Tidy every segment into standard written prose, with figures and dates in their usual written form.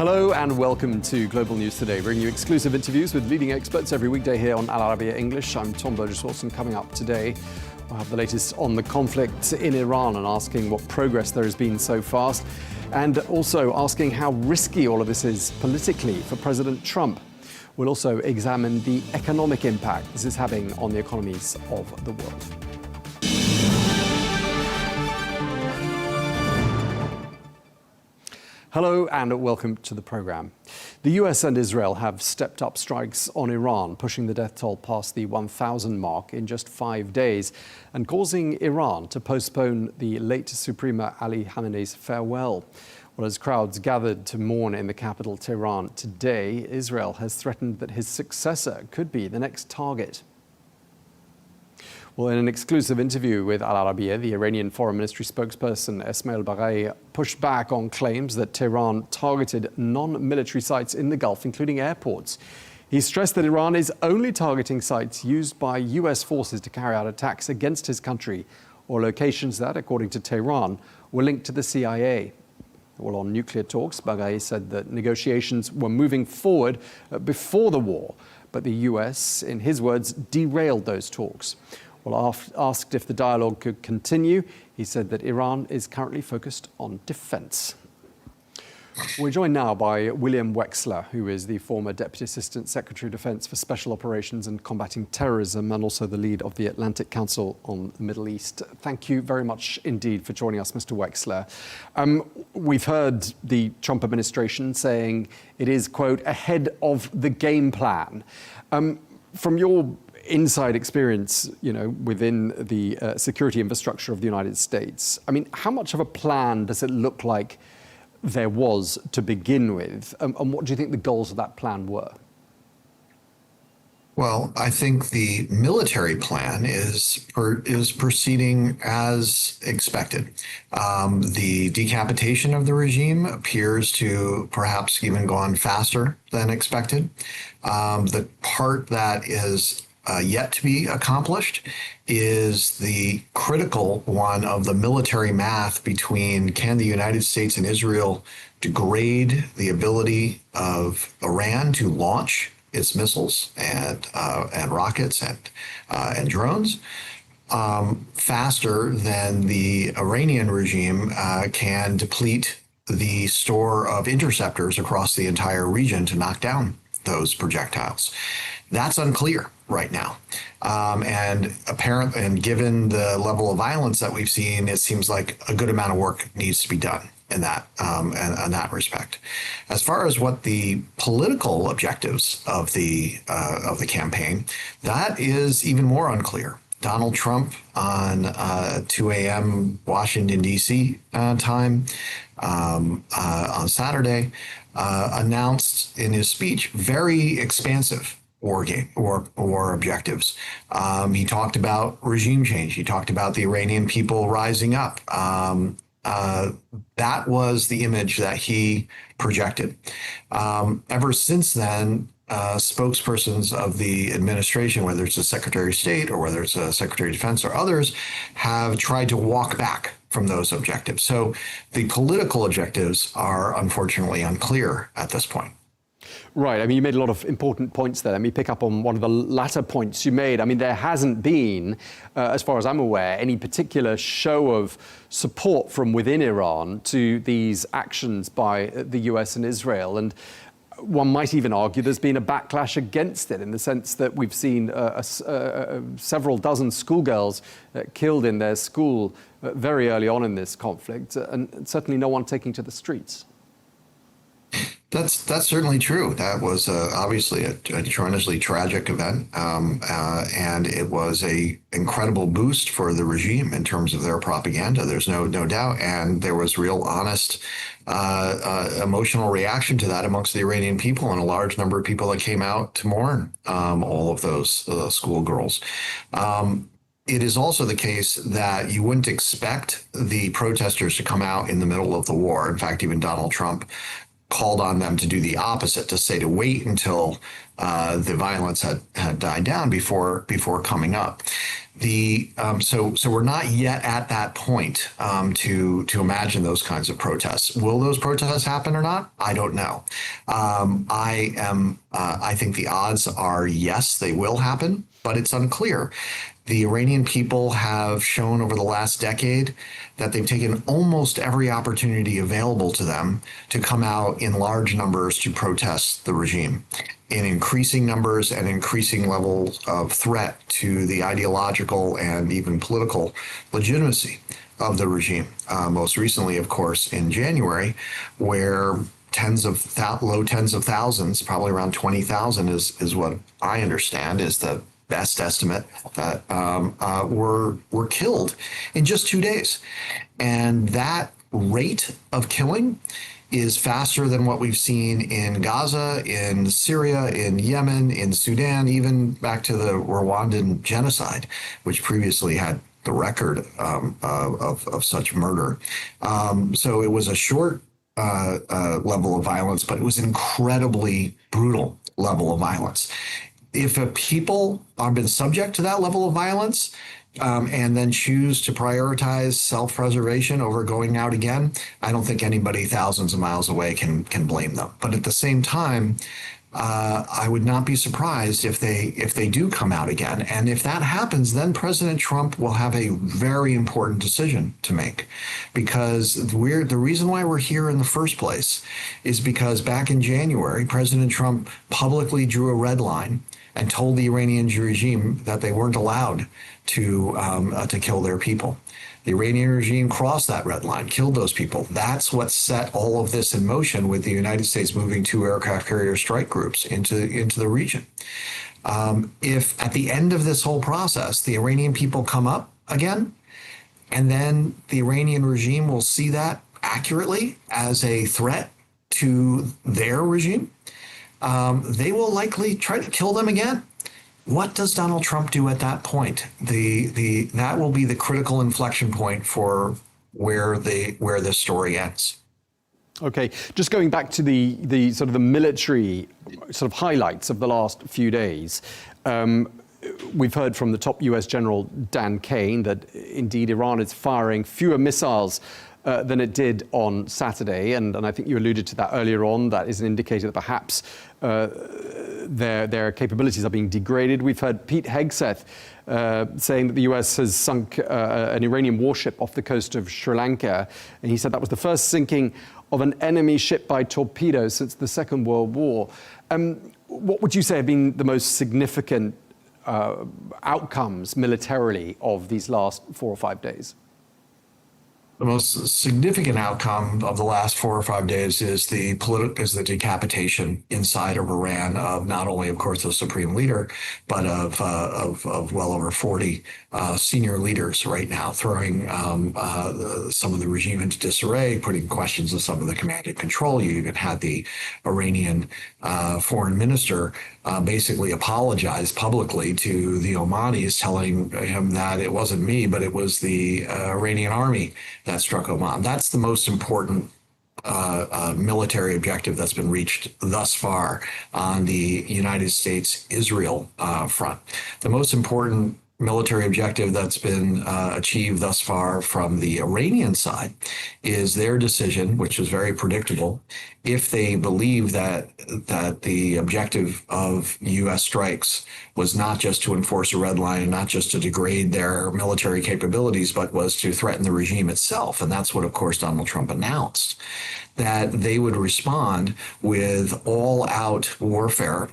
Hello and welcome to Global News Today, bringing you exclusive interviews with leading experts every weekday here on Arabiya English. I'm Tom Burges Watson. Coming up today, we'll have the latest on the conflict in Iran and asking what progress there has been so fast, and also asking how risky all of this is politically for President Trump. We'll also examine the economic impact this is having on the economies of the world. Hello and welcome to the program. The US and Israel have stepped up strikes on Iran, pushing the death toll past the 1,000 mark in just 5 days and causing Iran to postpone the late Suprema Ali Khamenei's farewell. Well, as crowds gathered to mourn in the capital, Tehran, today, Israel has threatened that his successor could be the next target. Well, in an exclusive interview with Al Arabiya, the Iranian Foreign Ministry spokesperson Esmail Baghaei pushed back on claims that Tehran targeted non-military sites in the Gulf, including airports. He stressed that Iran is only targeting sites used by US forces to carry out attacks against his country, or locations that, according to Tehran, were linked to the CIA. Well, on nuclear talks, Baghaei said that negotiations were moving forward before the war, but the US, in his words, derailed those talks. Well, asked if the dialogue could continue, he said that Iran is currently focused on defense. We're joined now by William Wexler, who is the former Deputy Assistant Secretary of Defense for Special Operations and Combating Terrorism, and also the lead of the Atlantic Council on the Middle East. Thank you very much indeed for joining us, Mr. Wexler. We've heard the Trump administration saying it is, quote, ahead of the game plan. From your inside experience, within the security infrastructure of the United States, I mean, how much of a plan does it look like there was to begin with? And what do you think the goals of that plan were? Well, I think the military plan is proceeding as expected. The decapitation of the regime appears to perhaps even gone faster than expected. The part that is yet to be accomplished is the critical one of the military math between can the United States and Israel degrade the ability of Iran to launch its missiles and rockets and drones faster than the Iranian regime can deplete the store of interceptors across the entire region to knock down those projectiles. That's unclear right now. And given the level of violence that we've seen, it seems like a good amount of work needs to be done in that respect. As far as what the political objectives of the campaign, that is even more unclear. Donald Trump on 2 a.m. Washington, D.C. Time on Saturday announced in his speech very expansive war objectives. He talked about regime change. He talked about the Iranian people rising up. That was the image that he projected. Ever since then, spokespersons of the administration, whether it's the Secretary of State or whether it's the Secretary of Defense or others, have tried to walk back from those objectives. So the political objectives are unfortunately unclear at this point. Right. I mean, you made a lot of important points there. Let me pick up on one of the latter points you made. I mean, there hasn't been, as far as I'm aware, any particular show of support from within Iran to these actions by the US and Israel. And one might even argue there's been a backlash against it in the sense that we've seen several dozen schoolgirls killed in their school very early on in this conflict, and certainly no one taking to the streets. That's certainly true. That was obviously a tremendously tragic event, and it was a incredible boost for the regime in terms of their propaganda. There's no doubt, and there was real, honest, emotional reaction to that amongst the Iranian people, and a large number of people that came out to mourn all of those schoolgirls. It is also the case that you wouldn't expect the protesters to come out in the middle of the war. In fact, even Donald Trump called on them to do the opposite, to say to wait until the violence had died down before coming up. So we're not yet at that point to imagine those kinds of protests. Will those protests happen or not? I don't know. I think the odds are yes, they will happen, but it's unclear. The Iranian people have shown over the last decade that they've taken almost every opportunity available to them to come out in large numbers to protest the regime, in increasing numbers and increasing levels of threat to the ideological and even political legitimacy of the regime. Most recently, of course, in January, where low tens of thousands, probably around 20,000 is what I understand is the best estimate, that were killed in just 2 days. And that rate of killing is faster than what we've seen in Gaza, in Syria, in Yemen, in Sudan, even back to the Rwandan genocide, which previously had the record of such murder. So it was a short level of violence, but it was an incredibly brutal level of violence. If a people have been subject to that level of violence and then choose to prioritize self-preservation over going out again, I don't think anybody thousands of miles away can blame them. But at the same time, I would not be surprised if they do come out again. And if that happens, then President Trump will have a very important decision to make, because the reason why we're here in the first place is because back in January, President Trump publicly drew a red line and told the Iranian regime that they weren't allowed to kill their people. The Iranian regime crossed that red line, killed those people. That's what set all of this in motion, with the United States moving 2 aircraft carrier strike groups into the region. If at the end of this whole process, the Iranian people come up again, and then the Iranian regime will see that accurately as a threat to their regime, they will likely try to kill them again. What does Donald Trump do at that point? That will be the critical inflection point for where this story ends. Okay, just going back to the sort of the military sort of highlights of the last few days. We've heard from the top US General Dan Caine that indeed Iran is firing fewer missiles than it did on Saturday, and I think you alluded to that earlier on. That is an indicator that perhaps their capabilities are being degraded. We've heard Pete Hegseth saying that the US has sunk an Iranian warship off the coast of Sri Lanka, and he said that was the first sinking of an enemy ship by torpedo since the Second World War. What would you say have been the most significant outcomes militarily of these last 4 or 5 days? The most significant outcome of the last 4 or 5 days is the decapitation inside of Iran of not only, of course, the supreme leader, but of well over 40 senior leaders right now, throwing some of the regime into disarray, putting questions of some of the command and control. You even had the Iranian foreign minister basically apologized publicly to the Omanis, telling him that it wasn't me, but it was the Iranian army that struck Oman. That's the most important military objective that's been reached thus far on the United States-Israel front. The most important military objective that's been achieved thus far from the Iranian side is their decision, which is very predictable, if they believe that the objective of U.S. strikes was not just to enforce a red line, not just to degrade their military capabilities, but was to threaten the regime itself. And that's what, of course, Donald Trump announced, that they would respond with all-out warfare.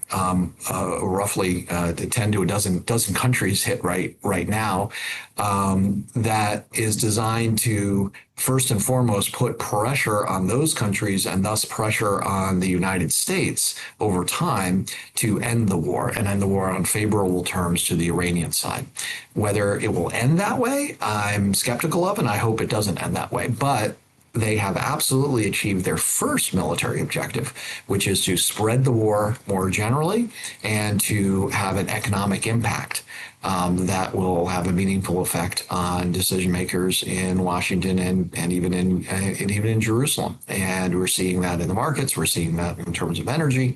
Roughly 10 to a dozen countries hit right now, that is designed to first and foremost put pressure on those countries, and thus pressure on the United States over time to end the war, and end the war on favorable terms to the Iranian side. Whether it will end that way, I'm skeptical of, and I hope it doesn't end that way. But they have absolutely achieved their first military objective, which is to spread the war more generally and to have an economic impact that will have a meaningful effect on decision makers in Washington and even in Jerusalem. And we're seeing that in the markets. We're seeing that in terms of energy.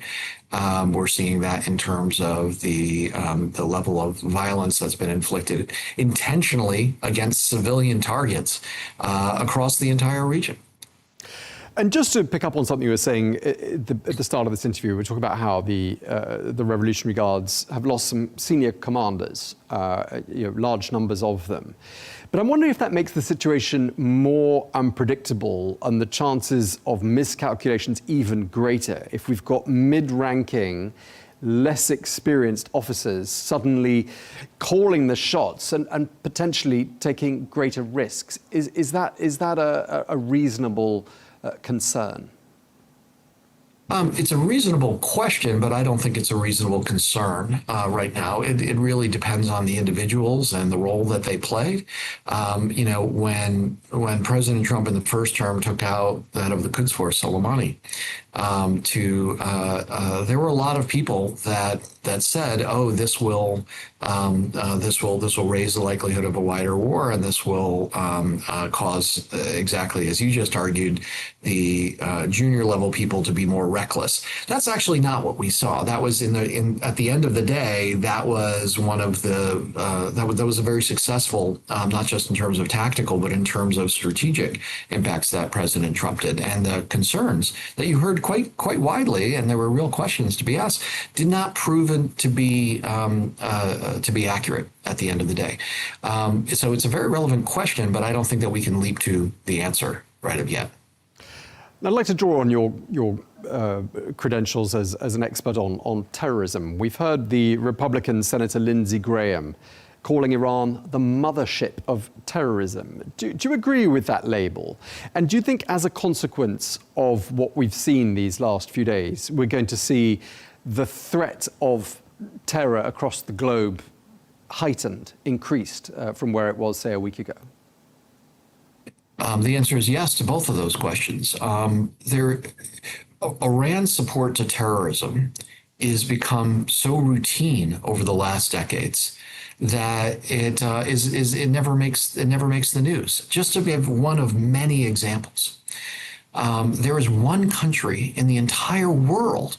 We're seeing that in terms of the level of violence that's been inflicted intentionally against civilian targets across the entire region. And just to pick up on something you were saying at the start of this interview, we were talking about how the Revolutionary Guards have lost some senior commanders, large numbers of them. But I'm wondering if that makes the situation more unpredictable and the chances of miscalculations even greater if we've got mid-ranking, less experienced officers suddenly calling the shots and potentially taking greater risks. Is that a reasonable concern? It's a reasonable question, but I don't think it's a reasonable concern right now. It really depends on the individuals and the role that they played. When President Trump in the first term took out the head of the Quds Force, Soleimani, there were a lot of people that said, "Oh, this will raise the likelihood of a wider war, and this will cause exactly as you just argued, the junior level people to be more reckless." That's actually not what we saw. That was at the end of the day, that was one of the that was a very successful, not just in terms of tactical, but in terms of strategic impacts that President Trump did, and the concerns that you heard quite widely, and there were real questions to be asked, did not prove to be accurate at the end of the day. So it's a very relevant question, but I don't think that we can leap to the answer right of yet. I'd like to draw on your credentials as an expert on terrorism. We've heard the Republican Senator Lindsey Graham calling Iran the mothership of terrorism. Do you agree with that label? And do you think as a consequence of what we've seen these last few days, we're going to see the threat of terror across the globe heightened, increased from where it was, say, a week ago? The answer is yes to both of those questions. Iran's support to terrorism is become so routine over the last decades that it never makes the news. Just to give one of many examples, there is one country in the entire world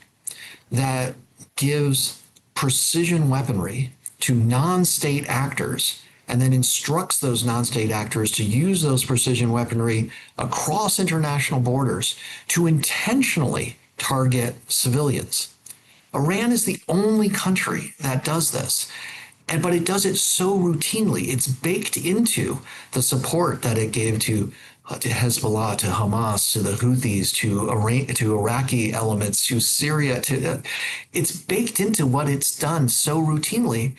that gives precision weaponry to non-state actors and then instructs those non-state actors to use those precision weaponry across international borders to intentionally target civilians. Iran is the only country that does this. But it does it so routinely. It's baked into the support that it gave to Hezbollah, to Hamas, to the Houthis, to Iraqi elements, to Syria. It's baked into what it's done so routinely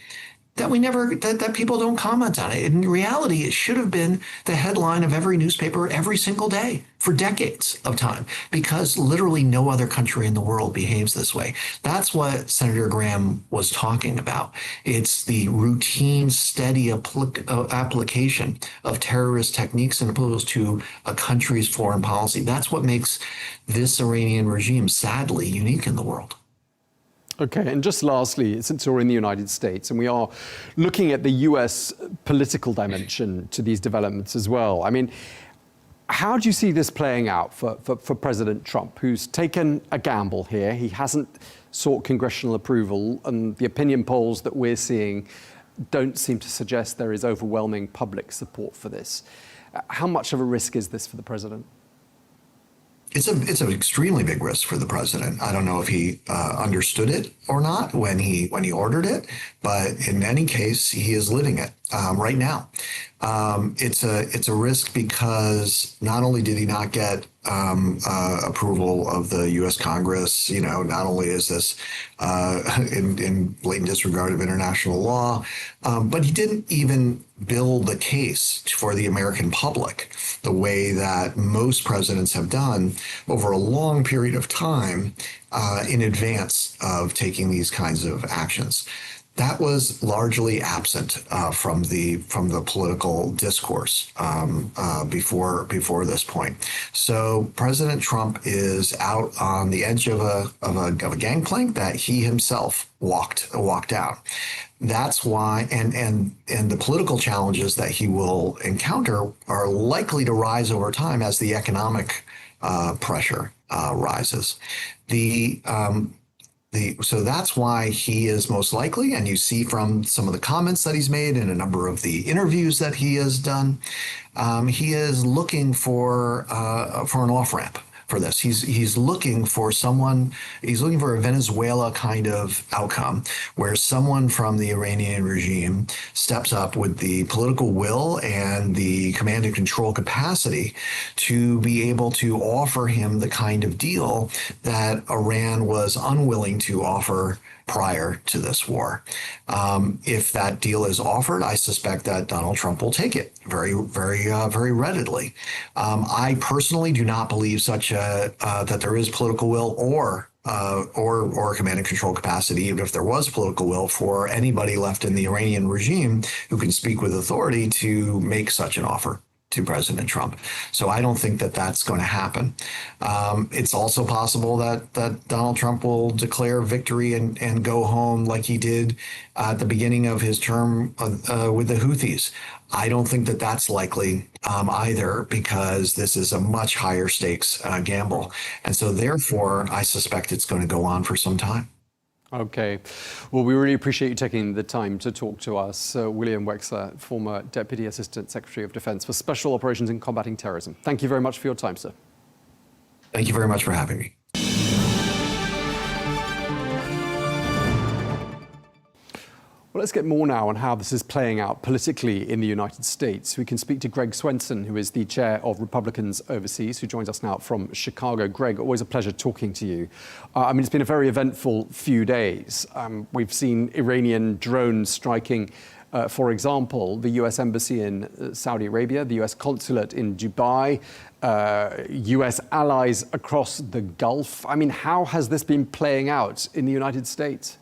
that that people don't comment on it. In reality, it should have been the headline of every newspaper every single day for decades of time, because literally no other country in the world behaves this way. That's what Senator Graham was talking about. It's the routine, steady application of terrorist techniques as opposed to a country's foreign policy. That's what makes this Iranian regime sadly unique in the world. Okay, and just lastly, since we're in the United States and we are looking at the US political dimension to these developments as well, I mean, how do you see this playing out for President Trump, who's taken a gamble here? He hasn't sought congressional approval, and the opinion polls that we're seeing don't seem to suggest there is overwhelming public support for this. How much of a risk is this for the president? It's an extremely big risk for the president. I don't know if he understood it or not when he ordered it, but in any case, he is living it right now. It's a risk because not only did he not get approval of the U.S. Congress, not only is this in blatant disregard of international law, but he didn't even build the case for the American public the way that most presidents have done over a long period of time in advance of taking these kinds of actions. That was largely absent from the political discourse before this point. So President Trump is out on the edge of a gangplank that he himself walked down. That's why, and the political challenges that he will encounter are likely to rise over time as the economic pressure rises. So that's why he is most likely, and you see from some of the comments that he's made and a number of the interviews that he has done, he is looking for an off ramp for this. He's looking for someone. He's looking for a Venezuela kind of outcome, where someone from the Iranian regime steps up with the political will and the command and control capacity to be able to offer him the kind of deal that Iran was unwilling to offer prior to this war. If that deal is offered, I suspect that Donald Trump will take it very readily. I personally do not believe that there is political will or command and control capacity, even if there was political will for anybody left in the Iranian regime who can speak with authority to make such an offer to President Trump. So I don't think that that's going to happen. It's also possible that Donald Trump will declare victory and go home like he did at the beginning of his term with the Houthis. I don't think that that's likely either, because this is a much higher stakes gamble. And so therefore, I suspect it's going to go on for some time. Okay. Well, we really appreciate you taking the time to talk to us. William Wexler, former Deputy Assistant Secretary of Defense for Special Operations and Combating Terrorism. Thank you very much for your time, sir. Thank you very much for having me. Well, let's get more now on how this is playing out politically in the United States. We can speak to Greg Swenson, who is the chair of Republicans Overseas, who joins us now from Chicago. Greg, always a pleasure talking to you. It's been a very eventful few days. We've seen Iranian drones striking, for example, the U.S. Embassy in Saudi Arabia, the U.S. Consulate in Dubai, U.S. allies across the Gulf. How has this been playing out in the United States?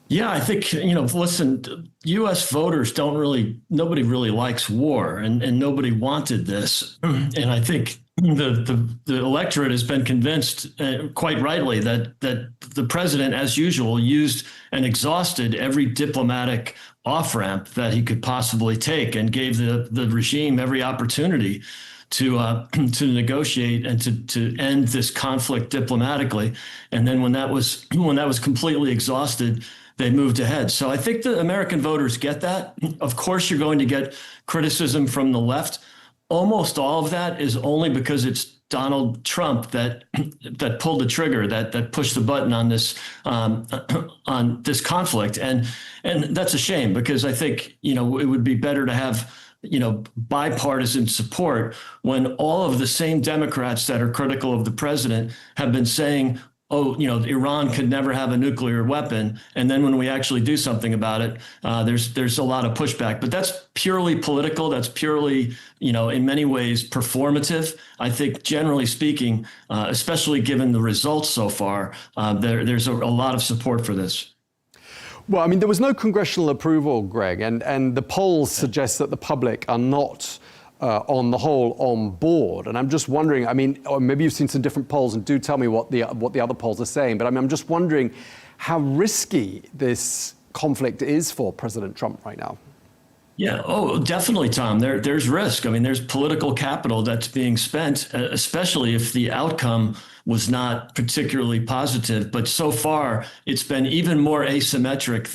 Yeah, I think, listen, U.S. voters nobody really likes war, and nobody wanted this. And I think the electorate has been convinced, quite rightly, that the president, as usual, used and exhausted every diplomatic off-ramp that he could possibly take, and gave the regime every opportunity to negotiate and to end this conflict diplomatically. And then when that was completely exhausted, they moved ahead. So I think the American voters get that. Of course, you're going to get criticism from the left. Almost all of that is only because it's Donald Trump that pulled the trigger, that pushed the button on this conflict, and that's a shame, because I think it would be better to have bipartisan support when all of the same Democrats that are critical of the president have been saying, Iran could never have a nuclear weapon. And then when we actually do something about it, there's a lot of pushback. But that's purely political. That's purely, in many ways, performative. I think, generally speaking, especially given the results so far, there's a lot of support for this. Well, there was no congressional approval, Greg, and the polls suggest that the public are not on the whole on board. And I'm just wondering, or maybe you've seen some different polls, and do tell me what the other polls are saying, but I'm just wondering how risky this conflict is for President Trump right now. Yeah, definitely, Tom. There's risk. There's political capital that's being spent, especially if the outcome was not particularly positive. But so far, it's been even more asymmetric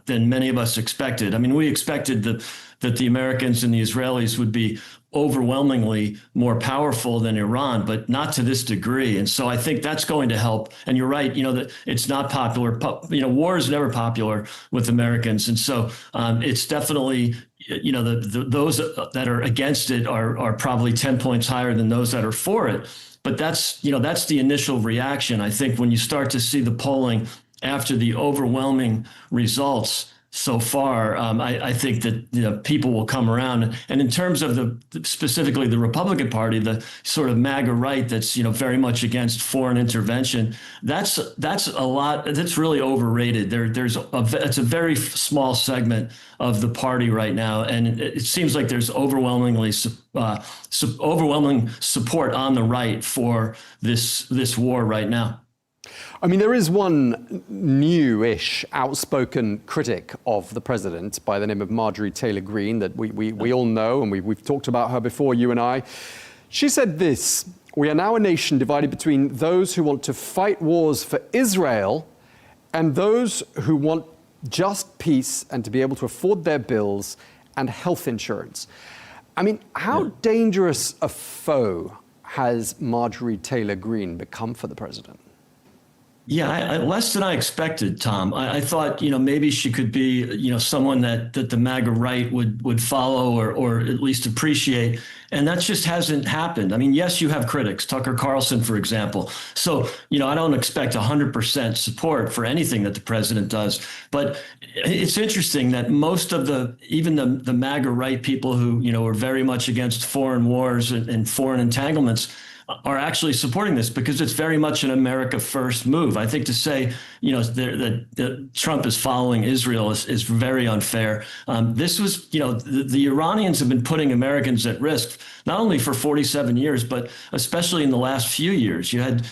than many of us expected. We expected that the Americans and the Israelis would be overwhelmingly more powerful than Iran, but not to this degree. And so I think that's going to help. And you're right, that it's not popular. War is never popular with Americans. And so it's definitely, those that are against it are probably 10 points higher than those that are for it. But that's the initial reaction. I think when you start to see the polling after the overwhelming results so far, I think that people will come around. And in terms of specifically the Republican Party, the sort of MAGA right that's very much against foreign intervention, that's a lot. That's really overrated. It's a very small segment of the party right now, and it seems like there's overwhelming support on the right for this war right now. There is one new-ish outspoken critic of the president by the name of Marjorie Taylor Greene that we all know, and we've talked about her before, you and I. She said this we are now a nation divided between those who want to fight wars for Israel and those who want just peace and to be able to afford their bills and health insurance. I mean, how dangerous a foe has Marjorie Taylor Greene become for the president? Yeah, less than I expected, Tom. I thought, maybe she could be, someone that the MAGA right would follow or at least appreciate. And that just hasn't happened. I mean, yes, you have critics, Tucker Carlson, for example. So, I don't expect 100% support for anything that the president does. But it's interesting that most of even the MAGA right people who, are very much against foreign wars and foreign entanglements are actually supporting this because it's very much an America first move. I think to say, that Trump is following Israel is very unfair. This was, the Iranians have been putting Americans at risk, not only for 47 years, but especially in the last few years. You had,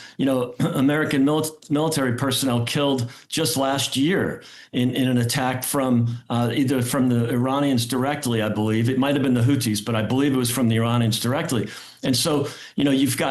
American military personnel killed just last year in an attack from either from the Iranians directly, I believe. It might have been the Houthis, but I believe it was from the Iranians directly. And so, you've got,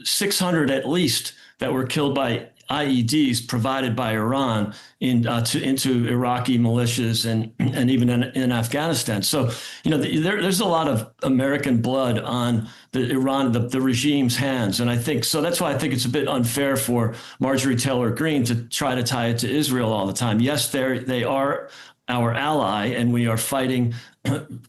600 at least that were killed by IEDs provided by Iran into Iraqi militias and even in Afghanistan. So, there's a lot of American blood on the regime's hands. And I think so that's why I think it's a bit unfair for Marjorie Taylor Greene to try to tie it to Israel all the time. Yes, they are our ally, and we are fighting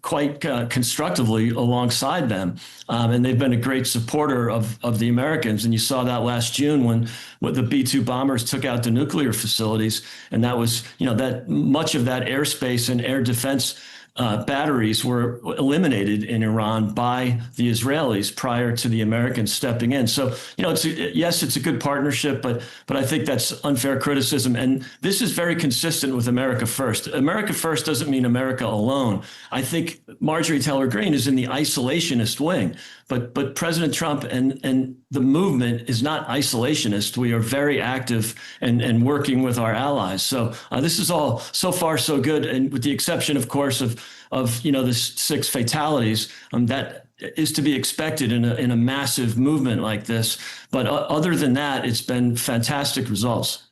quite constructively alongside them. And they've been a great supporter of the Americans. And you saw that last June when the B-2 bombers took out the nuclear facilities. And that was, that much of that airspace and air defense batteries were eliminated in Iran by the Israelis prior to the Americans stepping in. So, it's a good partnership, but I think that's unfair criticism. And this is very consistent with America First. America First doesn't mean America alone. I think Marjorie Taylor Greene is in the isolationist wing, but President Trump and the movement is not isolationist. We are very active and working with our allies. So this is all so far so good, and with the exception, of course, of the 6 fatalities that is to be expected in a massive movement like this. But other than that, it's been fantastic results.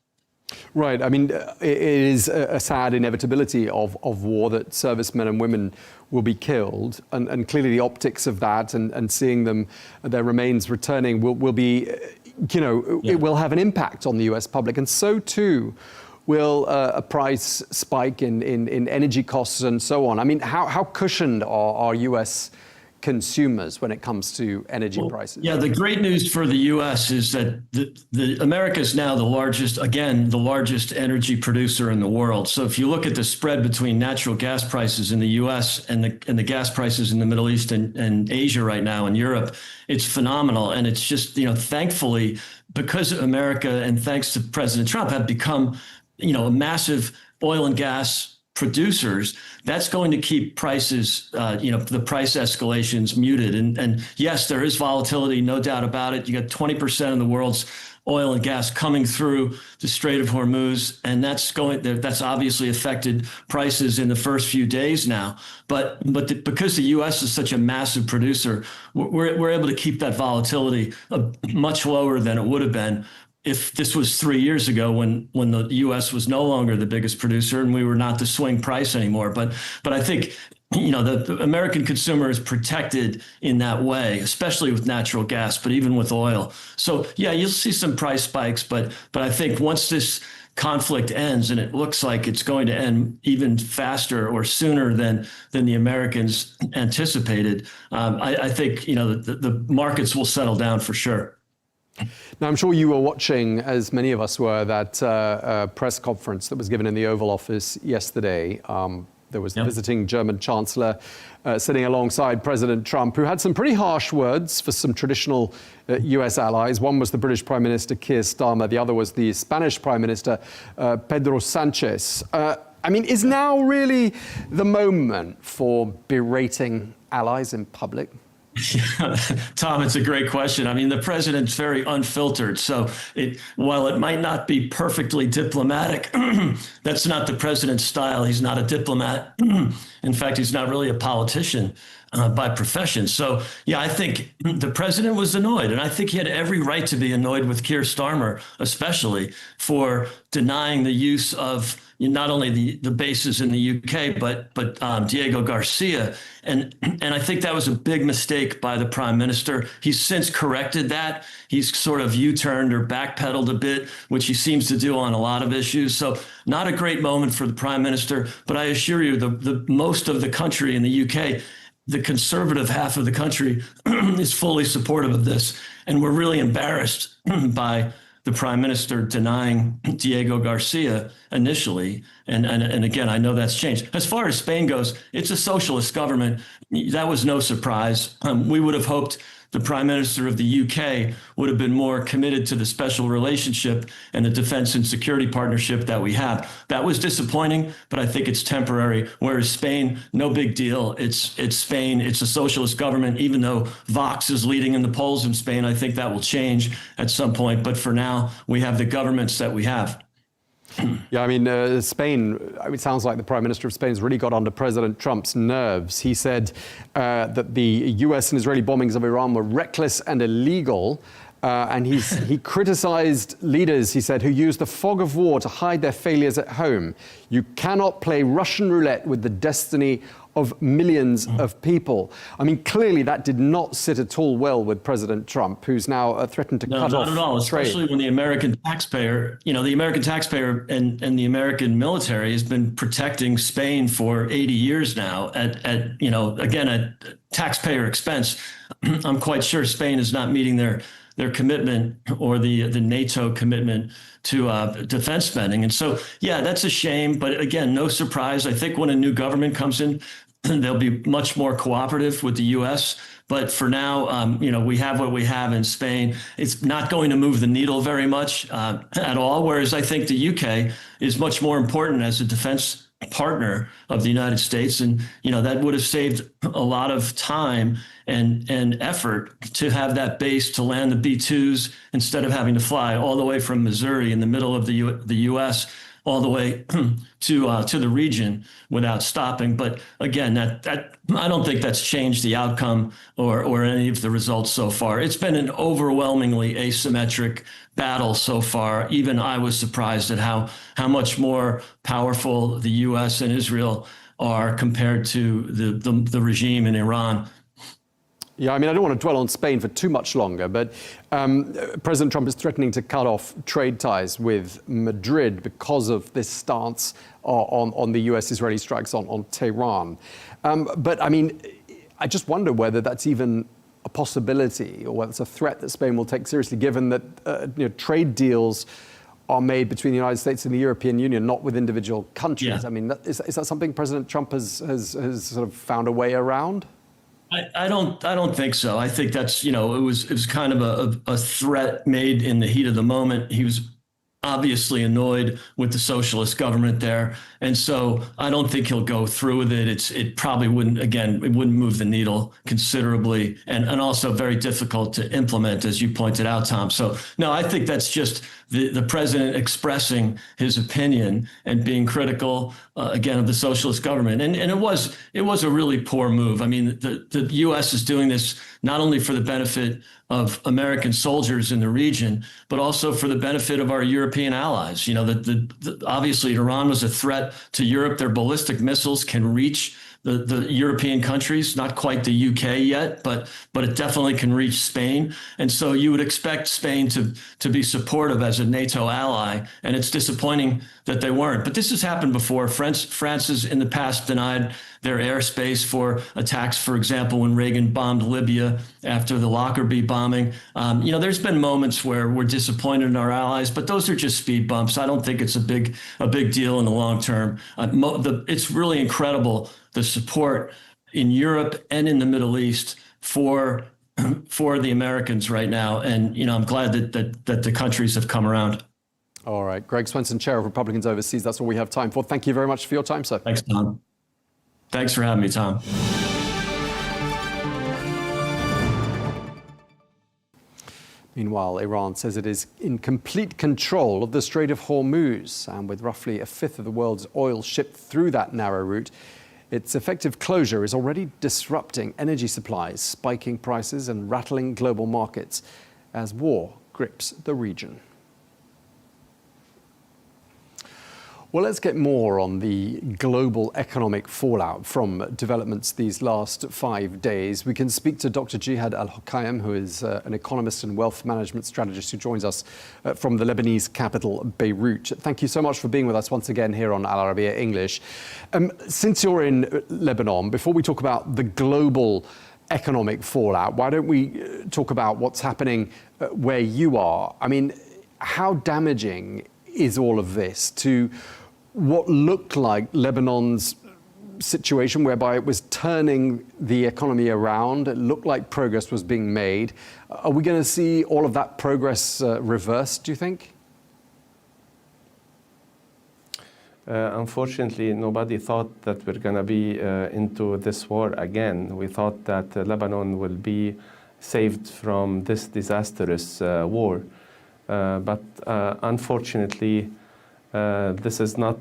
Right. I mean, it is a sad inevitability of war that servicemen and women will be killed. And clearly the optics of that and seeing their remains returning will be, it will have an impact on the US public. And so too will a price spike in energy costs and so on. I mean, how cushioned are US consumers when it comes to energy prices? Yeah, the great news for the U.S. is that America is now the largest energy producer in the world. So if you look at the spread between natural gas prices in the U.S. and the gas prices in the Middle East and Asia right now and Europe, it's phenomenal. And it's just, thankfully, because America and thanks to President Trump have become, a massive oil and gas producers, that's going to keep prices, the price escalations muted. And yes, there is volatility, no doubt about it. You got 20% of the world's oil and gas coming through the Strait of Hormuz, and that's obviously affected prices in the first few days now. But because the U.S. is such a massive producer, we're able to keep that volatility much lower than it would have been if this was 3 years ago when the U.S. was no longer the biggest producer and we were not the swing price anymore. But I think, the American consumer is protected in that way, especially with natural gas, but even with oil. So, yeah, you'll see some price spikes. But I think once this conflict ends, and it looks like it's going to end even faster or sooner than the Americans anticipated, I think, the markets will settle down for sure. Now, I'm sure you were watching, as many of us were, that press conference that was given in the Oval Office yesterday. There was the visiting German Chancellor sitting alongside President Trump, who had some pretty harsh words for some traditional US allies. One was the British Prime Minister Keir Starmer. The other was the Spanish Prime Minister Pedro Sanchez. I mean, is now really the moment for berating allies in public? Tom, it's a great question. I mean, the president's very unfiltered. So while it might not be perfectly diplomatic, that's not the president's style. He's not a diplomat. In fact, he's not really a politician by profession. So, yeah, I think the president was annoyed. And I think he had every right to be annoyed with Keir Starmer, especially for denying the use of not only the bases in the UK, but Diego Garcia. And I think that was a big mistake by the prime minister. He's since corrected that. He's sort of U-turned or backpedaled a bit, which he seems to do on a lot of issues. So not a great moment for the prime minister. But I assure you, the most of the country in the UK, the conservative half of the country, is fully supportive of this. And we're really embarrassed by the prime minister denying Diego Garcia initially. And again, I know that's changed. As far as Spain goes, it's a socialist government. That was no surprise. We would have hoped the prime minister of the UK would have been more committed to the special relationship and the defense and security partnership that we have. That was disappointing, but I think it's temporary. Whereas Spain, no big deal. It's Spain. It's a socialist government. Even though Vox is leading in the polls in Spain, I think that will change at some point. But for now, we have the governments that we have. Yeah, I mean, Spain, it sounds like the Prime Minister of Spain's really got under President Trump's nerves. He said that the US and Israeli bombings of Iran were reckless and illegal. And he criticized leaders, he said, who used the fog of war to hide their failures at home. You cannot play Russian roulette with the destiny of millions of people. I mean, clearly that did not sit at all well with President Trump, who's now threatened to cut off trade. Not at all, especially when the American taxpayer, the American taxpayer and the American military has been protecting Spain for 80 years now at taxpayer expense. I'm quite sure Spain is not meeting their commitment or the NATO commitment to defense spending. And so, yeah, that's a shame. But again, no surprise. I think when a new government comes in, they'll be much more cooperative with the U.S. But for now, we have what we have in Spain. It's not going to move the needle very much at all. Whereas I think the U.K. is much more important as a defense partner of the United States. And, that would have saved a lot of time and effort to have that base to land the B-2s instead of having to fly all the way from Missouri in the middle of the U.S. all the way to the region without stopping. But again, that I don't think that's changed the outcome or any of the results so far. It's been an overwhelmingly asymmetric battle so far. Even I was surprised at how much more powerful the U.S. and Israel are compared to the regime in Iran. Yeah, I mean, I don't want to dwell on Spain for too much longer, but President Trump is threatening to cut off trade ties with Madrid because of this stance on the US-Israeli strikes on Tehran. But I mean, I just wonder whether that's even a possibility or whether it's a threat that Spain will take seriously, given that trade deals are made between the United States and the European Union, not with individual countries. Yeah. I mean, is that something President Trump has sort of found a way around? I don't think so. I think that's, it was kind of a threat made in the heat of the moment. He was obviously annoyed with the socialist government there. And so I don't think he'll go through with it. It probably wouldn't, again, it wouldn't move the needle considerably and also very difficult to implement, as you pointed out, Tom. So no, I think that's just the president expressing his opinion and being critical, again, of the socialist government. And it was a really poor move. I mean, the U.S. is doing this not only for the benefit of American soldiers in the region, but also for the benefit of our European allies. Obviously, Iran was a threat to Europe. Their ballistic missiles can reach the European countries, not quite the UK yet, but it definitely can reach Spain. And so you would expect Spain to be supportive as a NATO ally. And it's disappointing that they weren't. But this has happened before. France has in the past denied their airspace for attacks, for example, when Reagan bombed Libya after the Lockerbie bombing. There's been moments where we're disappointed in our allies, but those are just speed bumps. I don't think it's a big deal in the long term. It's really incredible, the support in Europe and in the Middle East for the Americans right now. And, I'm glad that the countries have come around. All right. Greg Swenson, Chair of Republicans Overseas. That's all we have time for. Thank you very much for your time, sir. Thanks, Tom. Thanks for having me, Tom. Meanwhile, Iran says it is in complete control of the Strait of Hormuz, and with roughly a fifth of the world's oil shipped through that narrow route, its effective closure is already disrupting energy supplies, spiking prices and rattling global markets as war grips the region. Well, let's get more on the global economic fallout from developments these last 5 days. We can speak to Dr. Jihad Al-Hokaim, who is an economist and wealth management strategist who joins us from the Lebanese capital, Beirut. Thank you so much for being with us once again here on Al Arabiya English. Since you're in Lebanon, before we talk about the global economic fallout, why don't we talk about what's happening where you are? I mean, how damaging is all of this to what looked like Lebanon's situation, whereby it was turning the economy around? It looked like progress was being made. Are we going to see all of that progress reversed, do you think? Unfortunately, nobody thought that we're going to be into this war again. We thought that Lebanon will be saved from this disastrous war. But unfortunately, this is not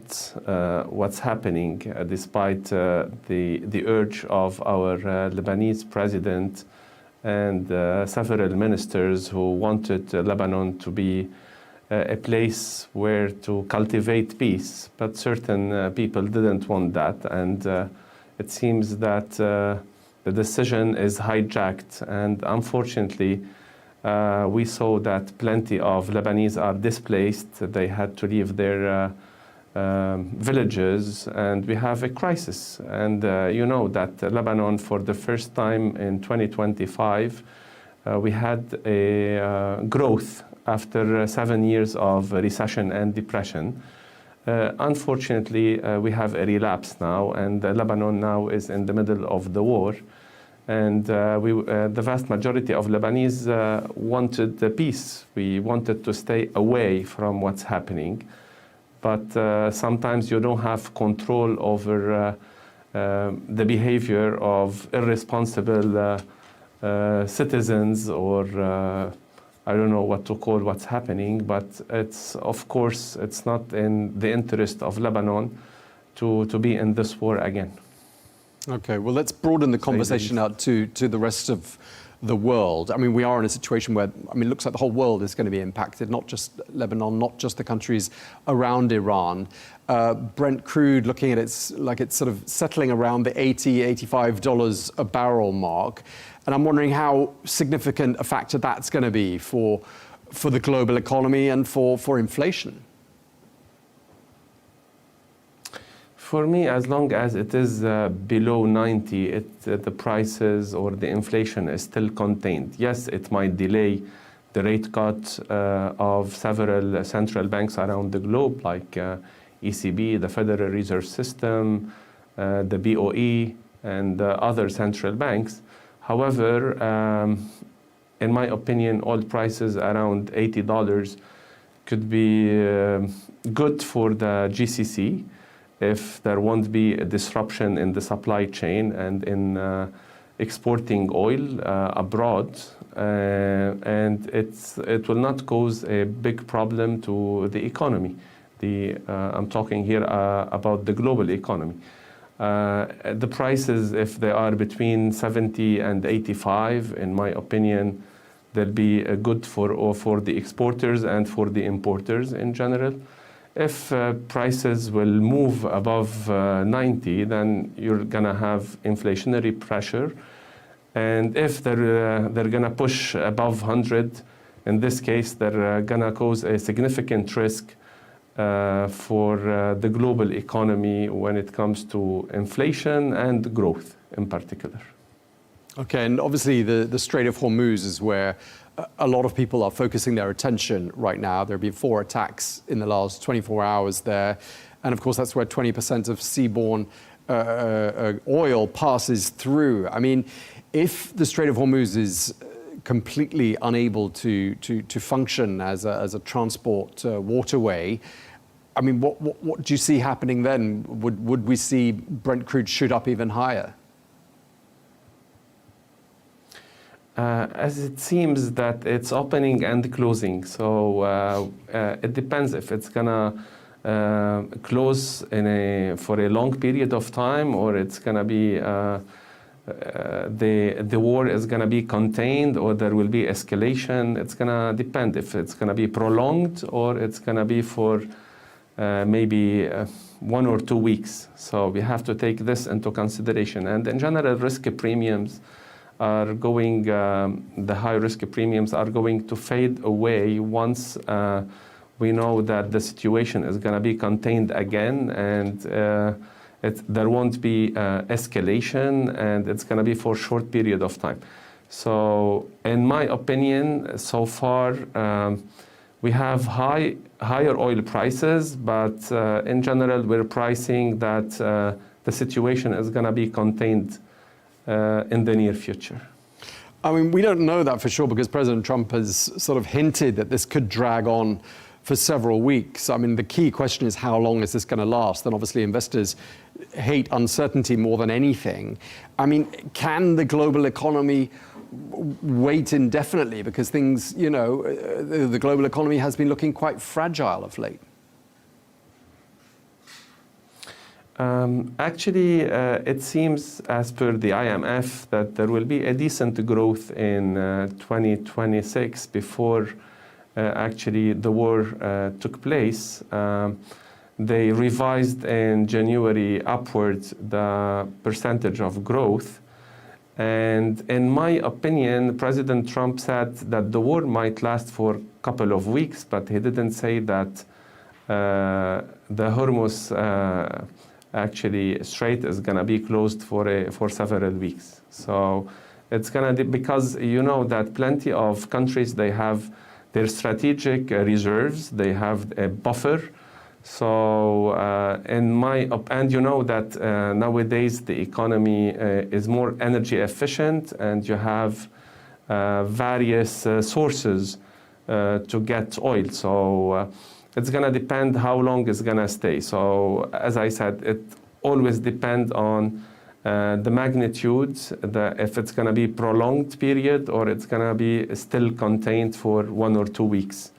what's happening, despite the urge of our Lebanese president and several ministers who wanted Lebanon to be a place where to cultivate peace. But certain people didn't want that, and it seems that the decision is hijacked, and unfortunately, we saw that plenty of Lebanese are displaced. They had to leave their villages, and we have a crisis. And you know that Lebanon, for the first time in 2025, we had a growth after 7 years of recession and depression. Unfortunately, we have a relapse now, and Lebanon now is in the middle of the war. And the vast majority of Lebanese wanted the peace. We wanted to stay away from what's happening. But sometimes you don't have control over the behavior of irresponsible citizens, or I don't know what to call what's happening. But of course, it's not in the interest of Lebanon to be in this war again. Okay, well, let's broaden the conversation out to the rest of the world. I mean, we are in a situation where, I mean, it looks like the whole world is going to be impacted, not just Lebanon, not just the countries around Iran. Brent crude, looking at it's sort of settling around the $80, $85 a barrel mark. And I'm wondering how significant a factor that's going to be for the global economy and for inflation. For me, as long as it is below 90, the prices or the inflation is still contained. Yes, it might delay the rate cut of several central banks around the globe, like ECB, the Federal Reserve System, the BOE, and other central banks. However, in my opinion, oil prices around $80 could be good for the GCC, if there won't be a disruption in the supply chain and in exporting oil abroad, and it will not cause a big problem to the economy. I'm talking here about the global economy. The prices, if they are between 70 and 85, in my opinion, they'll be good for the exporters and for the importers in general. If prices will move above 90, then you're gonna have inflationary pressure. And if they're gonna push above 100, in this case, they're gonna cause a significant risk for the global economy when it comes to inflation and growth in particular. Okay, and obviously the Strait of Hormuz is where a lot of people are focusing their attention right now. There have been 4 attacks in the last 24 hours there. And of course, that's where 20% of seaborne oil passes through. I mean, if the Strait of Hormuz is completely unable to function as a transport waterway, I mean, what do you see happening then? Would we see Brent crude shoot up even higher? As it seems that it's opening and closing, so it depends if it's gonna close for a long period of time, or it's gonna be the war is gonna be contained, or there will be escalation. It's gonna depend if it's gonna be prolonged or it's gonna be for maybe 1 or 2 weeks. So we have to take this into consideration. And in general, risk premiums are going, the high risk premiums are going to fade away once we know that the situation is going to be contained again, and there won't be escalation, and it's going to be for a short period of time. So in my opinion, so far, we have higher oil prices, but in general, we're pricing that the situation is going to be contained in the near future. I mean, we don't know that for sure because President Trump has sort of hinted that this could drag on for several weeks. I mean, the key question is how long is this going to last? And obviously investors hate uncertainty more than anything. I mean, can the global economy wait indefinitely? Because things, you know, the global economy has been looking quite fragile of late. Actually, it seems, as per the IMF, that there will be a decent growth in 2026 before actually the war took place. They revised in January upwards the percentage of growth. And in my opinion, President Trump said that the war might last for a couple of weeks, but he didn't say that the Hormuz actually Strait is going to be closed for several weeks. So it's going to, because you know that plenty of countries, they have their strategic reserves, they have a buffer. So and you know that nowadays the economy is more energy efficient, and you have various sources to get oil. So it's going to depend how long it's going to stay. So as I said, it always depends on the magnitude, if it's going to be prolonged period or it's going to be still contained for 1 or 2 weeks.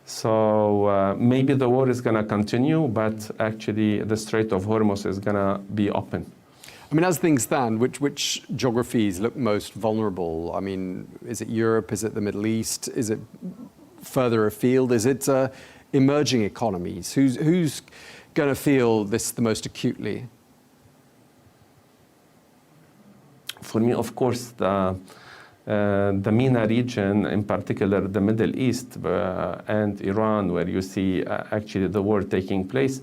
So maybe the war is going to continue, but actually the Strait of Hormuz is going to be open. I mean, as things stand, which geographies look most vulnerable? I mean, is it Europe? Is it the Middle East? Is it further afield? Is it emerging economies? Who's going to feel this the most acutely? For me, of course, the MENA region, in particular the Middle East and Iran, where you see actually the war taking place,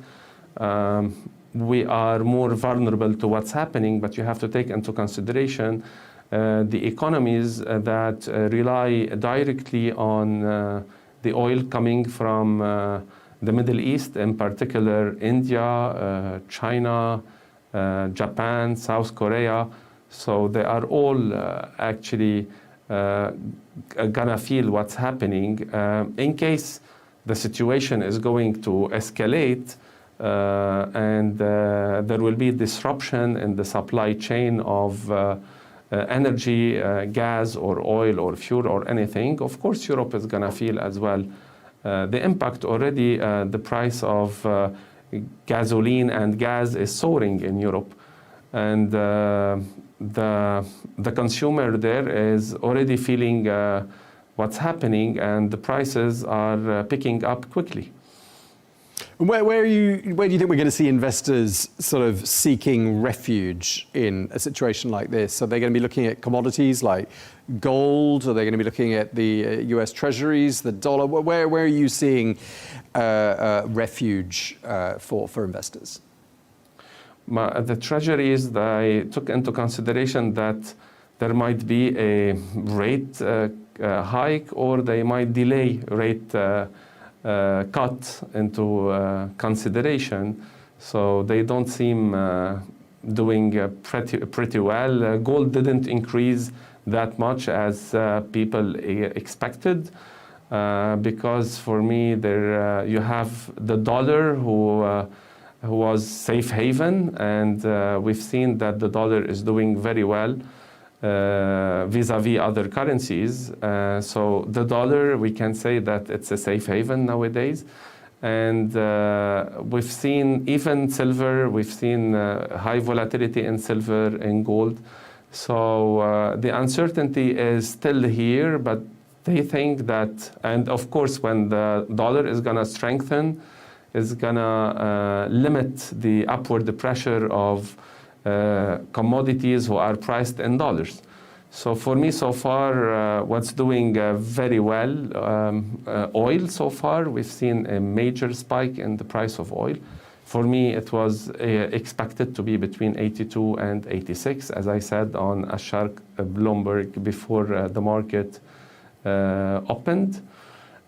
we are more vulnerable to what's happening, but you have to take into consideration the economies that rely directly on the oil coming from the Middle East, in particular India, China, Japan, South Korea. So they are all actually gonna feel what's happening. In case the situation is going to escalate and there will be disruption in the supply chain of energy, gas or oil or fuel or anything, of course Europe is gonna feel as well the impact. Already the price of gasoline and gas is soaring in Europe, and the consumer there is already feeling what's happening, and the prices are picking up quickly. Where do you think we're going to see investors sort of seeking refuge in a situation like this? Are they going to be looking at commodities like gold? Are they going to be looking at the US Treasuries, the dollar? Where are you seeing refuge for investors? The Treasuries, I took into consideration that there might be a rate hike, or they might delay rate cut into consideration. So they don't seem doing pretty well. Gold didn't increase that much as people expected, because for me there you have the dollar who was safe haven, and we've seen that the dollar is doing very well vis-a-vis other currencies. So the dollar, we can say that it's a safe haven nowadays. And we've seen even silver, we've seen high volatility in silver and gold. So the uncertainty is still here, but they think that, and of course, when the dollar is going to strengthen, it's going to limit the upward pressure of commodities who are priced in dollars. So for me, so far, what's doing very well, oil so far, we've seen a major spike in the price of oil. For me, it was expected to be between 82 and 86, as I said on a shark Bloomberg before the market opened.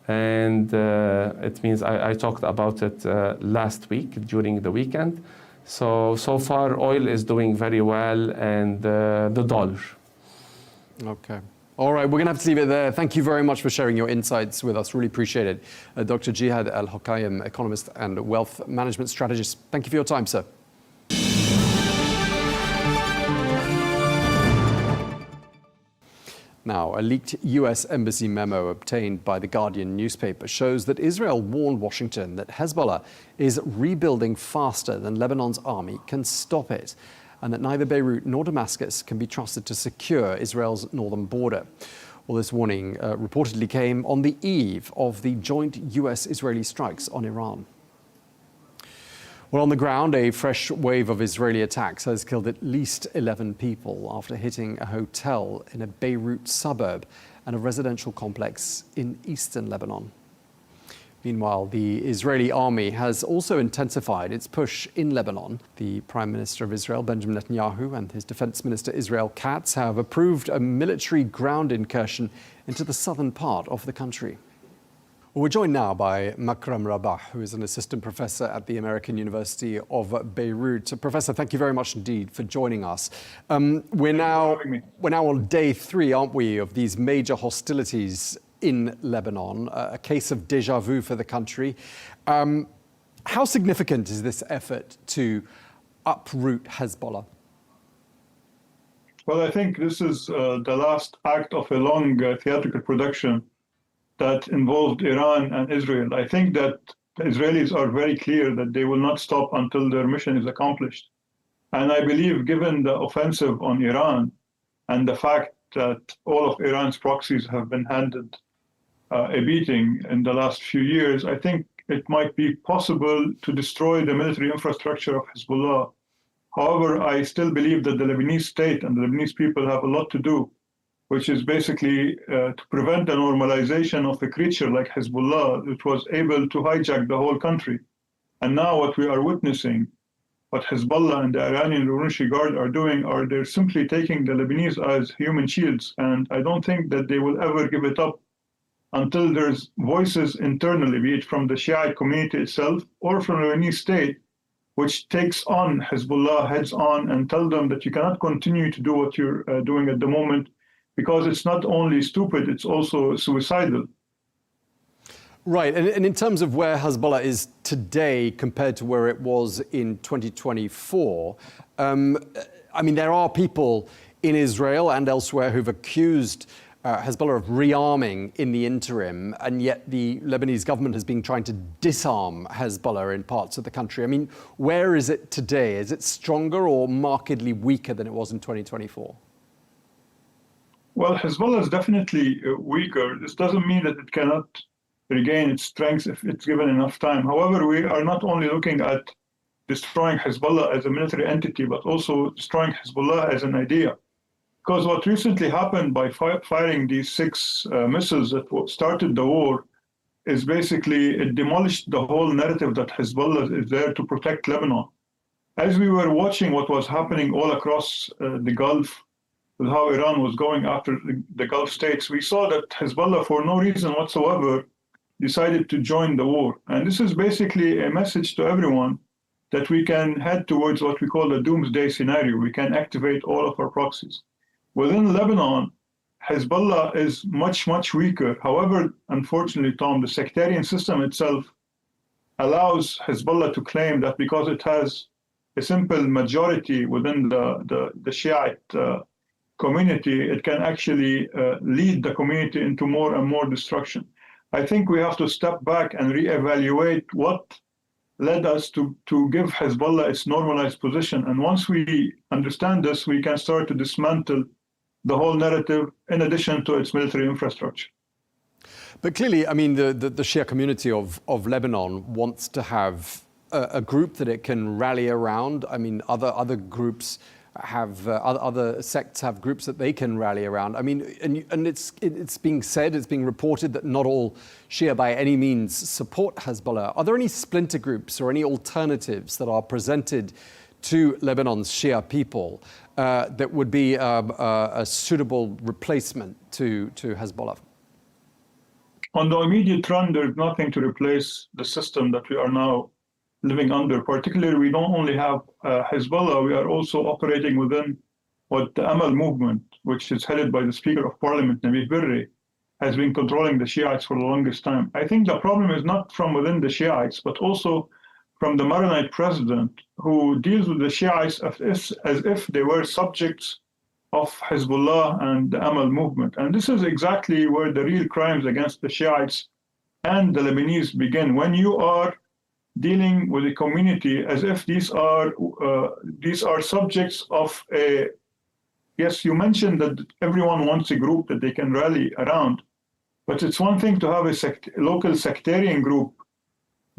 And it means I talked about it last week during the weekend. So far, oil is doing very well, and the dollar. Okay. All right, we're going to have to leave it there. Thank you very much for sharing your insights with us. Really appreciate it. Dr. Jihad Al-Hokaim, economist and wealth management strategist. Thank you for your time, sir. Now, a leaked US embassy memo obtained by the Guardian newspaper shows that Israel warned Washington that Hezbollah is rebuilding faster than Lebanon's army can stop it, and that neither Beirut nor Damascus can be trusted to secure Israel's northern border. Well, this warning reportedly came on the eve of the joint US-Israeli strikes on Iran. Well, on the ground, a fresh wave of Israeli attacks has killed at least 11 people after hitting a hotel in a Beirut suburb and a residential complex in eastern Lebanon. Meanwhile, the Israeli army has also intensified its push in Lebanon. The Prime Minister of Israel, Benjamin Netanyahu, and his Defense Minister, Israel Katz, have approved a military ground incursion into the southern part of the country. Well, we're joined now by Makram Rabah, who is an assistant professor at the American University of Beirut. Professor, thank you very much indeed for joining us. We're now on day 3, aren't we, of these major hostilities in Lebanon, a case of déjà vu for the country. How significant is this effort to uproot Hezbollah? Well, I think this is the last act of a long theatrical production that involved Iran and Israel. I think that the Israelis are very clear that they will not stop until their mission is accomplished. And I believe, given the offensive on Iran and the fact that all of Iran's proxies have been handed a beating in the last few years, I think it might be possible to destroy the military infrastructure of Hezbollah. However, I still believe that the Lebanese state and the Lebanese people have a lot to do, which is basically to prevent the normalization of a creature like Hezbollah, which was able to hijack the whole country. And now what we are witnessing, what Hezbollah and the Iranian Revolutionary Guard are doing, they're simply taking the Lebanese as human shields. And I don't think that they will ever give it up until there's voices internally, be it from the Shiite community itself or from the Lebanese state, which takes on Hezbollah heads on and tell them that you cannot continue to do what you're doing at the moment, because it's not only stupid, it's also suicidal. Right, and in terms of where Hezbollah is today compared to where it was in 2024, I mean, there are people in Israel and elsewhere who've accused Hezbollah of rearming in the interim, and yet the Lebanese government has been trying to disarm Hezbollah in parts of the country. I mean, where is it today? Is it stronger or markedly weaker than it was in 2024? Well, Hezbollah is definitely weaker. This doesn't mean that it cannot regain its strength if it's given enough time. However, we are not only looking at destroying Hezbollah as a military entity, but also destroying Hezbollah as an idea. Because what recently happened by firing these 6 missiles that started the war is basically it demolished the whole narrative that Hezbollah is there to protect Lebanon. As we were watching what was happening all across the Gulf, with how Iran was going after the Gulf states, we saw that Hezbollah, for no reason whatsoever, decided to join the war. And this is basically a message to everyone that we can head towards what we call the doomsday scenario. We can activate all of our proxies. Within Lebanon, Hezbollah is much, much weaker. However, unfortunately, Tom, the sectarian system itself allows Hezbollah to claim that because it has a simple majority within the Shiite community, it can actually lead the community into more and more destruction. I think we have to step back and reevaluate what led us to give Hezbollah its normalized position. And once we understand this, we can start to dismantle the whole narrative in addition to its military infrastructure. But clearly, I mean, the Shia community of Lebanon wants to have a group that it can rally around. I mean, other groups have other sects have groups that they can rally around. I mean, and it's being said, it's being reported that not all Shia by any means support Hezbollah. Are there any splinter groups or any alternatives that are presented to Lebanon's Shia people that would be a suitable replacement to Hezbollah? On the immediate run, there's nothing to replace the system that we are now living under. Particularly, we don't only have Hezbollah, we are also operating within what the Amal movement, which is headed by the Speaker of Parliament, Nabih Berri, has been controlling the Shiites for the longest time. I think the problem is not from within the Shiites, but also from the Maronite president, who deals with the Shiites as if they were subjects of Hezbollah and the Amal movement. And this is exactly where the real crimes against the Shiites and the Lebanese begin. When you are dealing with a community as if these are subjects of a, yes, you mentioned that everyone wants a group that they can rally around, but it's one thing to have a local sectarian group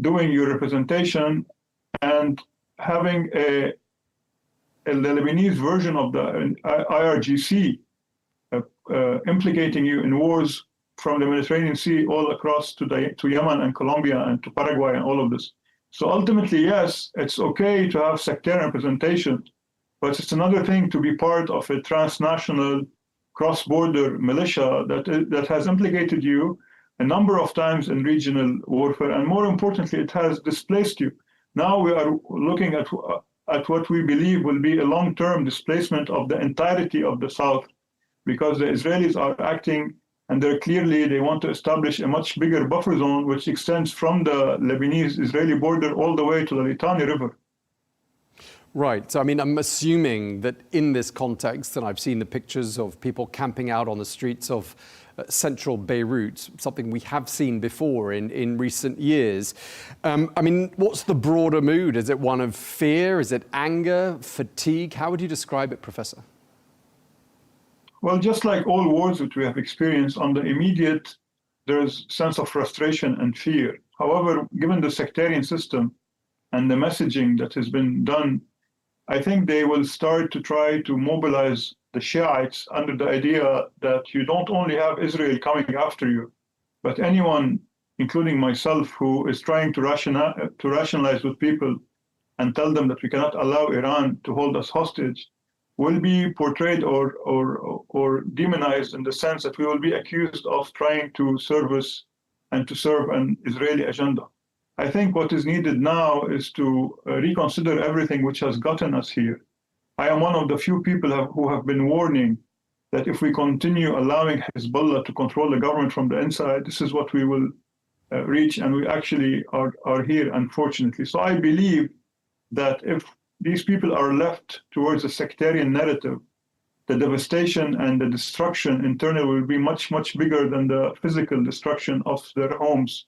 doing your representation and having the Lebanese version of the IRGC implicating you in wars from the Mediterranean Sea all across to Yemen and Colombia and to Paraguay and all of this. So ultimately, yes, it's okay to have sectarian representation, but it's another thing to be part of a transnational cross-border militia that has implicated you a number of times in regional warfare, and more importantly, it has displaced you. Now we are looking at what we believe will be a long-term displacement of the entirety of the South, because the Israelis are acting, and they want to establish a much bigger buffer zone, which extends from the Lebanese-Israeli border all the way to the Litani River. Right. So, I mean, I'm assuming that in this context, and I've seen the pictures of people camping out on the streets of central Beirut, something we have seen before in recent years. I mean, what's the broader mood? Is it one of fear? Is it anger, fatigue? How would you describe it, Professor? Well, just like all wars that we have experienced, on the immediate, there's a sense of frustration and fear. However, given the sectarian system and the messaging that has been done, I think they will start to try to mobilize the Shiites under the idea that you don't only have Israel coming after you, but anyone, including myself, who is trying to rationalize with people and tell them that we cannot allow Iran to hold us hostage, will be portrayed or demonized in the sense that we will be accused of trying to service and to serve an Israeli agenda. I think what is needed now is to reconsider everything which has gotten us here. I am one of the few people who have been warning that if we continue allowing Hezbollah to control the government from the inside, this is what we will reach, and we actually are here, unfortunately. So I believe that if these people are left towards a sectarian narrative, the devastation and the destruction internally will be much, much bigger than the physical destruction of their homes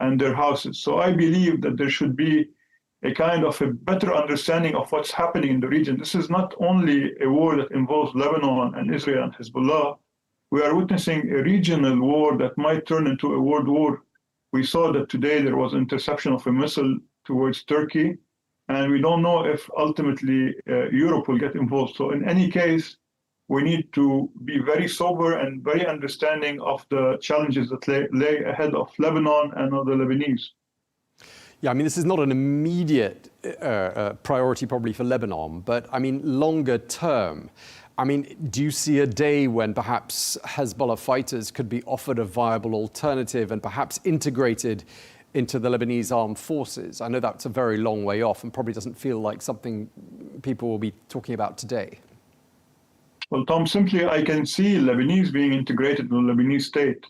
and their houses. So I believe that there should be a kind of a better understanding of what's happening in the region. This is not only a war that involves Lebanon and Israel and Hezbollah. We are witnessing a regional war that might turn into a world war. We saw that today there was interception of a missile towards Turkey, and we don't know if ultimately Europe will get involved. So in any case, we need to be very sober and very understanding of the challenges that lay ahead of Lebanon and of the Lebanese. Yeah, I mean, this is not an immediate priority probably for Lebanon, but I mean, longer term, I mean, do you see a day when perhaps Hezbollah fighters could be offered a viable alternative and perhaps integrated into the Lebanese armed forces? I know that's a very long way off and probably doesn't feel like something people will be talking about today. Well, Tom, simply I can see Lebanese being integrated in the Lebanese state.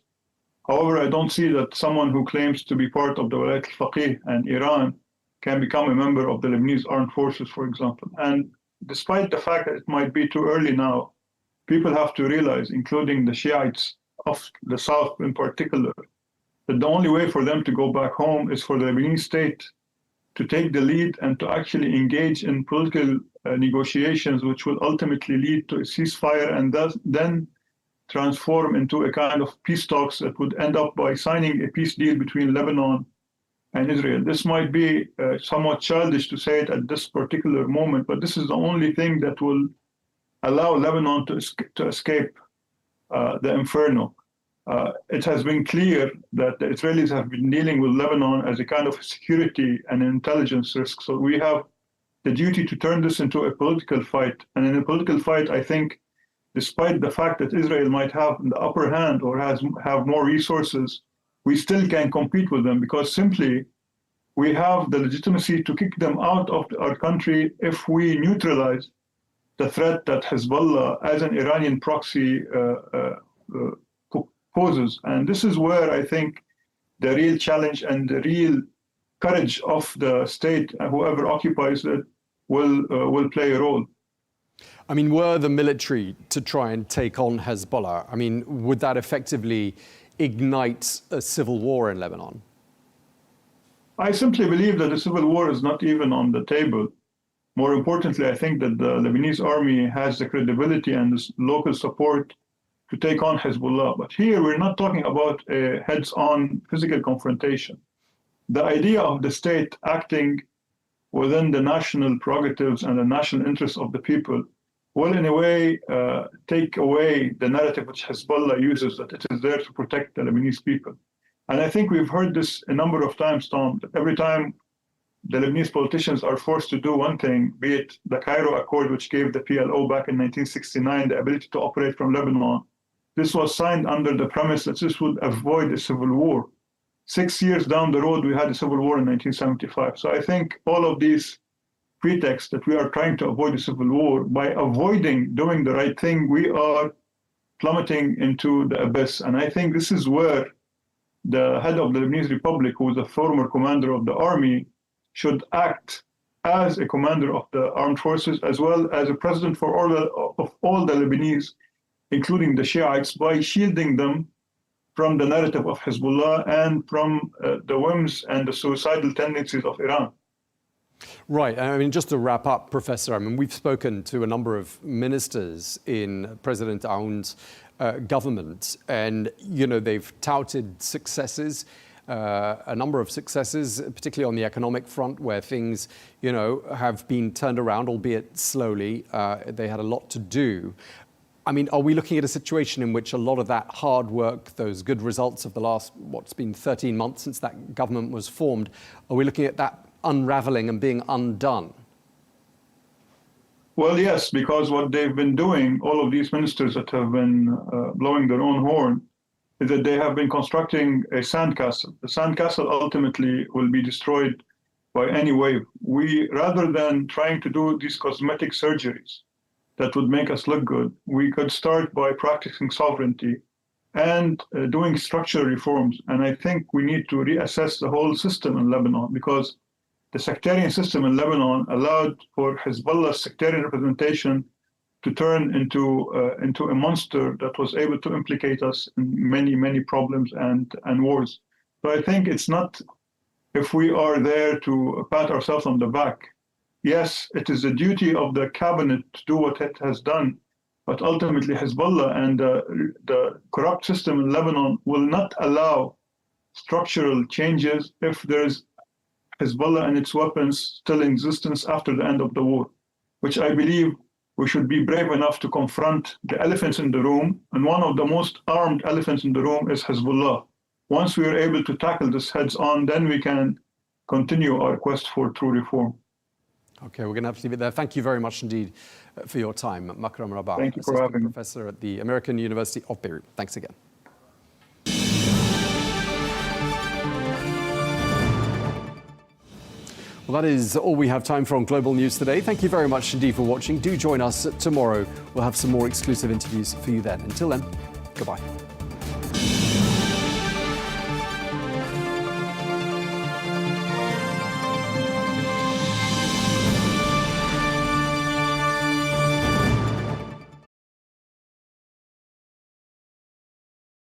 However, I don't see that someone who claims to be part of the Walayat al-Faqih and Iran can become a member of the Lebanese armed forces, for example. And despite the fact that it might be too early now, people have to realize, including the Shiites of the South in particular, that the only way for them to go back home is for the Lebanese state to take the lead and to actually engage in political negotiations, which will ultimately lead to a ceasefire and then transform into a kind of peace talks that would end up by signing a peace deal between Lebanon and Israel. This might be somewhat childish to say it at this particular moment, but this is the only thing that will allow Lebanon to escape the inferno. It has been clear that the Israelis have been dealing with Lebanon as a kind of security and intelligence risk. So we have the duty to turn this into a political fight. And in a political fight, I think, despite the fact that Israel might have the upper hand or have more resources, we still can compete with them because simply we have the legitimacy to kick them out of our country if we neutralize the threat that Hezbollah as an Iranian proxy poses. And this is where I think the real challenge and the real courage of the state, whoever occupies it, will play a role. I mean, were the military to try and take on Hezbollah, I mean, would that effectively ignite a civil war in Lebanon? I simply believe that a civil war is not even on the table. More importantly, I think that the Lebanese army has the credibility and the local support to take on Hezbollah. But here we're not talking about a heads-on physical confrontation. The idea of the state acting within the national prerogatives and the national interests of the people will in a way take away the narrative which Hezbollah uses, that it is there to protect the Lebanese people. And I think we've heard this a number of times, Tom, that every time the Lebanese politicians are forced to do one thing, be it the Cairo Accord, which gave the PLO back in 1969 the ability to operate from Lebanon, this was signed under the premise that this would avoid a civil war. 6 years down the road, we had a civil war in 1975. So I think all of these pretexts that we are trying to avoid a civil war, by avoiding doing the right thing, we are plummeting into the abyss. And I think this is where the head of the Lebanese Republic, who is a former commander of the army, should act as a commander of the armed forces, as well as a president for all the Lebanese, including the Shiites, by shielding them from the narrative of Hezbollah and from the whims and the suicidal tendencies of Iran. Right. I mean, just to wrap up, Professor, I mean, we've spoken to a number of ministers in President Aoun's government, and, you know, they've touted successes, a number of successes, particularly on the economic front, where things, you know, have been turned around, albeit slowly. They had a lot to do. I mean, are we looking at a situation in which a lot of that hard work, those good results of the last, what's been 13 months since that government was formed, are we looking at that unraveling and being undone? Well, yes, because what they've been doing, all of these ministers that have been blowing their own horn, is that they have been constructing a sandcastle. The sandcastle ultimately will be destroyed by any wave. We, rather than trying to do these cosmetic surgeries that would make us look good, we could start by practicing sovereignty and doing structural reforms. And I think we need to reassess the whole system in Lebanon, because the sectarian system in Lebanon allowed for Hezbollah's sectarian representation to turn into a monster that was able to implicate us in many, many problems and wars. So I think it's not if we are there to pat ourselves on the back. Yes, it is the duty of the cabinet to do what it has done, but ultimately Hezbollah and the corrupt system in Lebanon will not allow structural changes if there is Hezbollah and its weapons still in existence after the end of the war, which I believe we should be brave enough to confront the elephants in the room. And one of the most armed elephants in the room is Hezbollah. Once we are able to tackle this heads on, then we can continue our quest for true reform. Okay, we're going to have to leave it there. Thank you very much indeed for your time, Makram Rabah, Thank you for having me. Professor at the American University of Beirut. Thanks again. Well, that is all we have time for on Global News today. Thank you very much indeed for watching. Do join us tomorrow. We'll have some more exclusive interviews for you then. Until then, goodbye.